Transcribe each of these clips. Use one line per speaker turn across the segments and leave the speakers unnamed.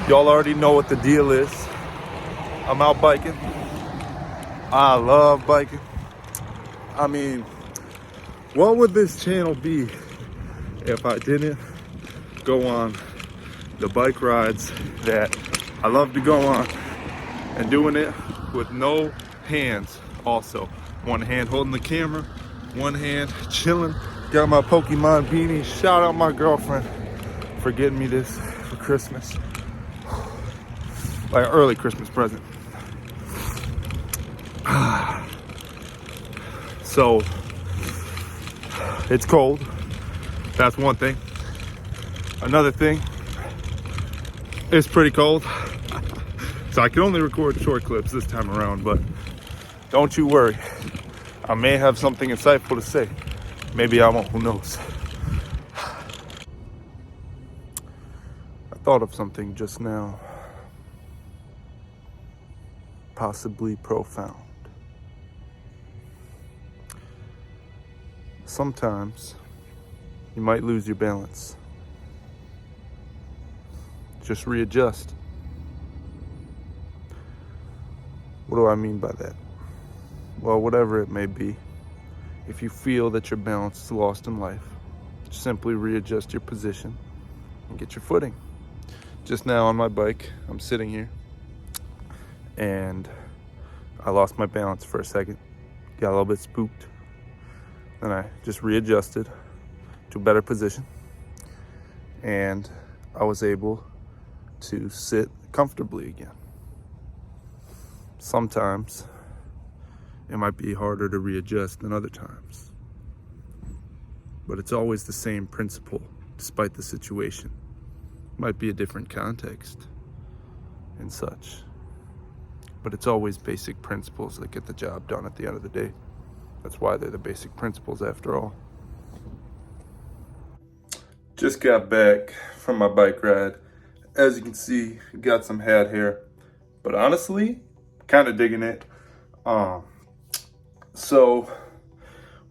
Y'all already know what the deal is. I'm out biking. I love biking. I mean, what would this channel be if I didn't go on the bike rides that I love to go on, and doing it with no hands also. One hand holding the camera, one hand chilling. Got my Pokemon beanie. Shout out my girlfriend for getting me this for Christmas. Like an early Christmas present. So, it's cold. That's one thing. Another thing, it's pretty cold. So I can only record short clips this time around, but don't you worry. I may have something insightful to say. Maybe I won't, who knows? I thought of something just now. Possibly profound. Sometimes you might lose your balance. Just readjust. What do I mean by that? Well, whatever it may be, if you feel that your balance is lost in life, simply readjust your position and get your footing. Just now on my bike, I'm sitting here and I lost my balance for a second. Got a little bit spooked. Then I just readjusted to a better position and I was able to sit comfortably again. Sometimes it might be harder to readjust than other times, but it's always the same principle despite the situation. It might be a different context and such, but it's always basic principles that get the job done at the end of the day. That's why they're the basic principles after all. Just got back from my bike ride. As you can see, got some hat hair, but honestly, kind of digging it. So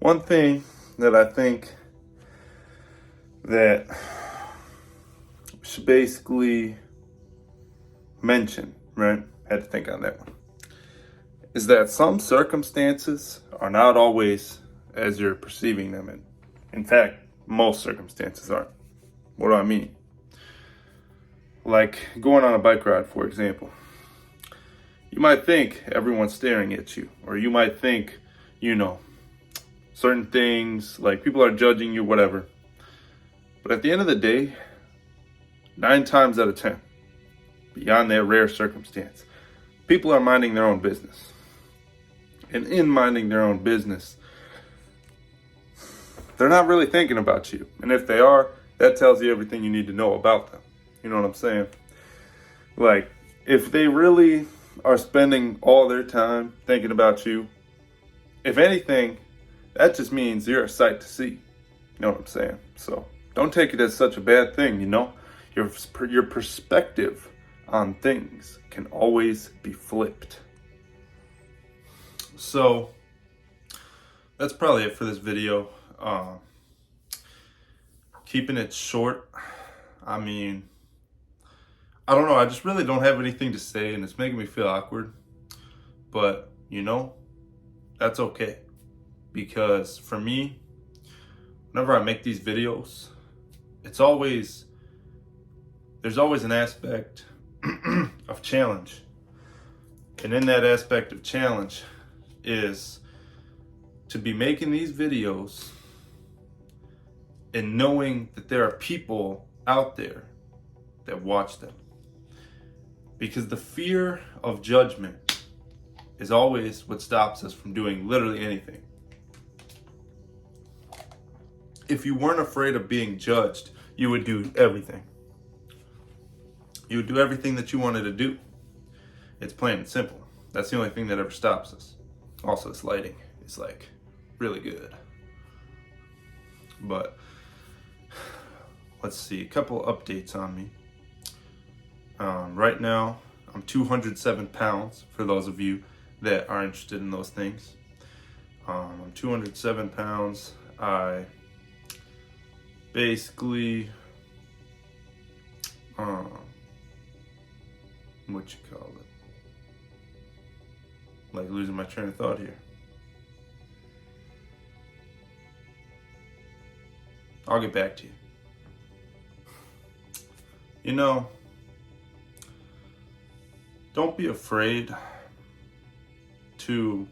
one thing that I think that we should basically mention, right? Had to think on that one. Is that some circumstances are not always as you're perceiving them. And in fact, most circumstances aren't. What do I mean? Like going on a bike ride, for example. You might think everyone's staring at you, or you might think, certain things, like people are judging you, whatever. But at the end of the day, 9 times out of 10, beyond that rare circumstance, people are minding their own business. And in minding their own business, they're not really thinking about you. And if they are, that tells you everything you need to know about them. You know what I'm saying? Like, if they really are spending all their time thinking about you, if anything, that just means you're a sight to see. You know what I'm saying? So don't take it as such a bad thing, Your perspective on things can always be flipped. So that's probably it for this video. Keeping it short. I mean, I don't know. I just really don't have anything to say, and it's making me feel awkward. But, that's okay. Because for me, whenever I make these videos, there's always an aspect of challenge. And in that aspect of challenge is to be making these videos and knowing that there are people out there that watch them. Because the fear of judgment is always what stops us from doing literally anything. If you weren't afraid of being judged, you would do everything. You would do everything that you wanted to do. It's plain and simple. That's the only thing that ever stops us. Also, this lighting is like really good. But let's see, a couple updates on me. Right now, I'm 207 pounds, for those of you that are interested in those things. I'm 207 pounds. I basically what you call it, like losing my train of thought here. I'll get back to you. You know, don't be afraid to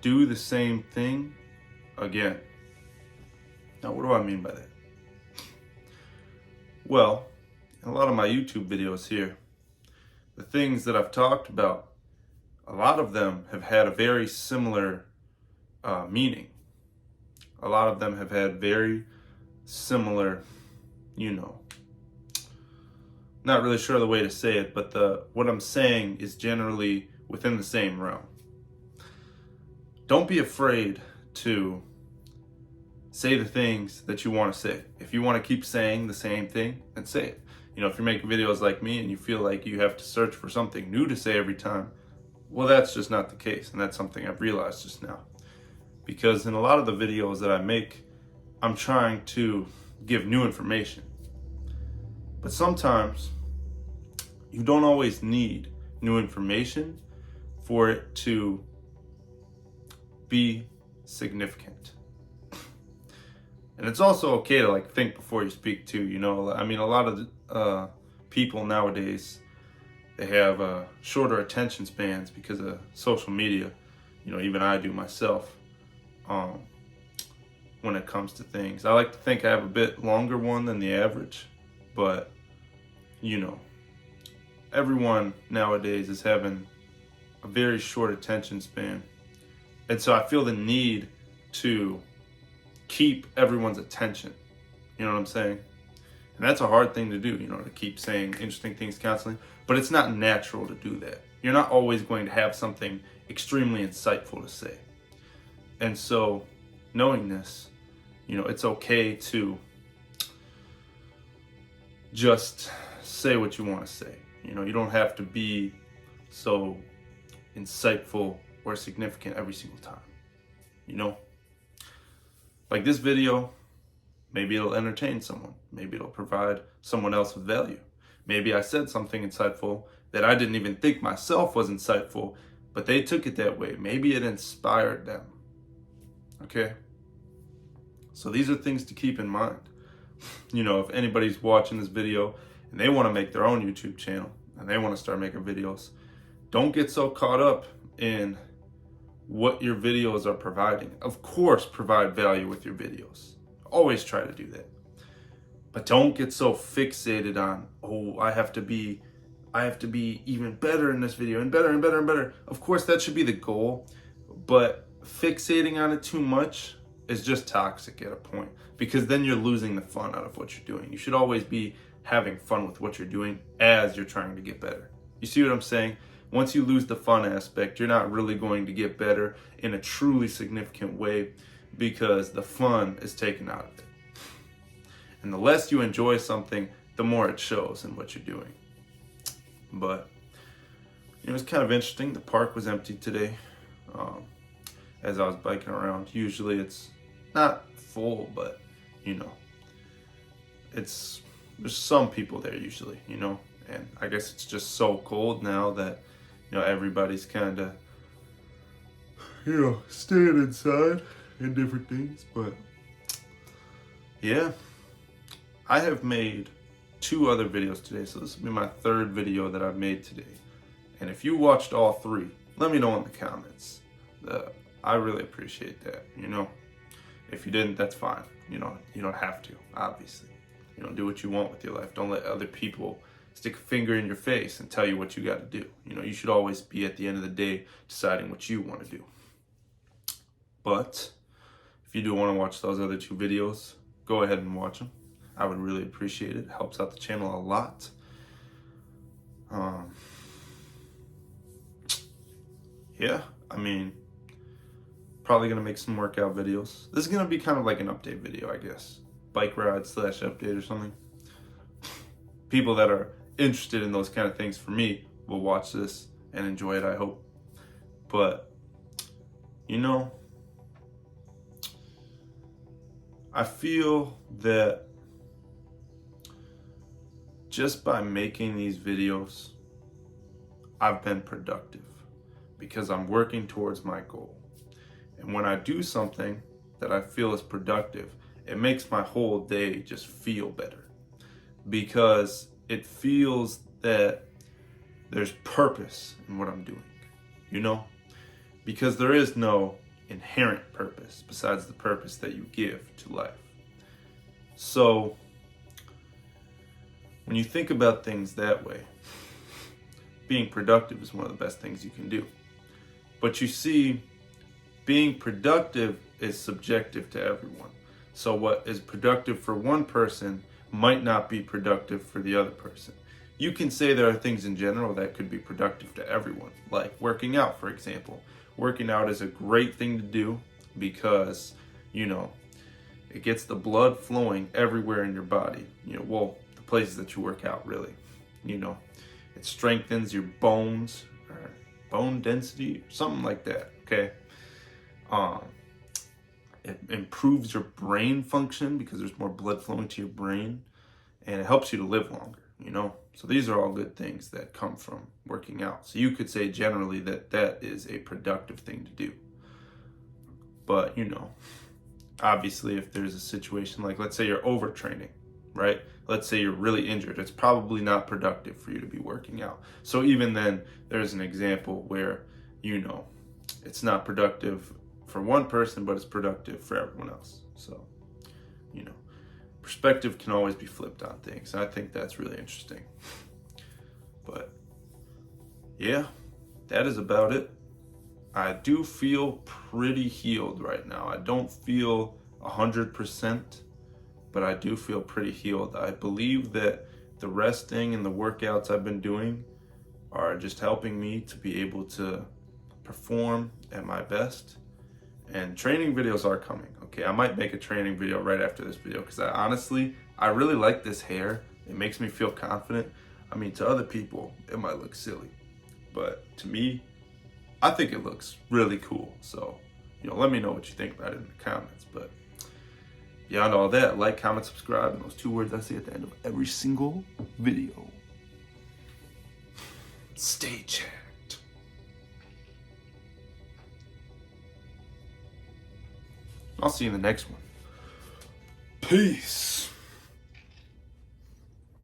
do the same thing again. Now, what do I mean by that? Well, in a lot of my YouTube videos here, the things that I've talked about, a lot of them have had a very similar meaning. A lot of them have had very similar, not really sure the way to say it, but what I'm saying is generally within the same realm. Don't be afraid to say the things that you want to say. If you want to keep saying the same thing, then say it. If you're making videos like me and you feel like you have to search for something new to say every time, well, that's just not the case. And that's something I've realized just now. Because in a lot of the videos that I make, I'm trying to give new information. But sometimes you don't always need new information for it to be significant. And it's also okay to think before you speak too. I mean, a lot of people nowadays, they have shorter attention spans because of social media. Even I do myself. When it comes to things, I like to think I have a bit longer one than the average, but everyone nowadays is having a very short attention span, and so I feel the need to keep everyone's attention. You know what I'm saying? And that's a hard thing to do, to keep saying interesting things constantly, but it's not natural to do that. You're not always going to have something extremely insightful to say. And so knowing this, it's okay to just say what you want to say. You don't have to be so insightful or significant every single time. Like this video, maybe it'll entertain someone. Maybe it'll provide someone else with value. Maybe I said something insightful that I didn't even think myself was insightful, but they took it that way. Maybe it inspired them. Okay? So these are things to keep in mind. If anybody's watching this video and they want to make their own YouTube channel and they want to start making videos, don't get so caught up in what your videos are providing. Of course, provide value with your videos. Always try to do that. But don't get so fixated on, I have to be even better in this video and better and better and better. Of course, that should be the goal, but fixating on it too much is just toxic at a point, because then you're losing the fun out of what you're doing. You should always be having fun with what you're doing as you're trying to get better. You see what I'm saying? Once you lose the fun aspect, you're not really going to get better in a truly significant way, because the fun is taken out of it. And the less you enjoy something, the more it shows in what you're doing. But it was kind of interesting. The park was empty today as I was biking around. Usually it's not full, but there's some people there usually, and I guess it's just so cold now that everybody's kind of staying inside and different things. But yeah, I have made 2 other videos today, so this will be my 3rd video that I've made today. And if you watched all 3, let me know in the comments. I really appreciate that. If you didn't, that's fine. You don't have to, obviously. Do what you want with your life. Don't let other people stick a finger in your face and tell you what you got to do. You should always be, at the end of the day, deciding what you want to do. But if you do want to watch those other 2 videos, go ahead and watch them. I would really appreciate it. It helps out the channel a lot. Yeah, I mean, probably gonna make some workout videos. This is gonna be kind of like an update video, I guess. Bike ride / update or something. People that are interested in those kind of things, for me, will watch this and enjoy it, I hope. But I feel that just by making these videos, I've been productive because I'm working towards my goal. And when I do something that I feel is productive, it makes my whole day just feel better because it feels that there's purpose in what I'm doing, you know? Because there is no inherent purpose besides the purpose that you give to life. So when you think about things that way, being productive is one of the best things you can do. But you see, being productive is subjective to everyone. So what is productive for one person might not be productive for the other person. You can say there are things in general that could be productive to everyone, like working out, for example. Working out is a great thing to do because, it gets the blood flowing everywhere in your body. The places that you work out, really. It strengthens your bones, or bone density, something like that, okay? It improves your brain function because there's more blood flowing to your brain, and it helps you to live longer, So these are all good things that come from working out. So you could say generally that that is a productive thing to do. But, obviously if there's a situation like, let's say you're overtraining, right? Let's say you're really injured. It's probably not productive for you to be working out. So even then, there's an example where, it's not productive for one person, but it's productive for everyone else. So, perspective can always be flipped on things. I think that's really interesting. But yeah, that is about it. I do feel pretty healed right now. I don't feel 100%, but I do feel pretty healed. I believe that the resting and the workouts I've been doing are just helping me to be able to perform at my best. And training videos are coming. Okay, I might make a training video right after this video because I really like this hair. It makes me feel confident. To other people, it might look silly, but to me, I think it looks really cool. So, let me know what you think about it in the comments. But beyond all that, like, comment, subscribe, and those 2 words I say at the end of every single video. Stay checked. I'll see you in the next one. Peace.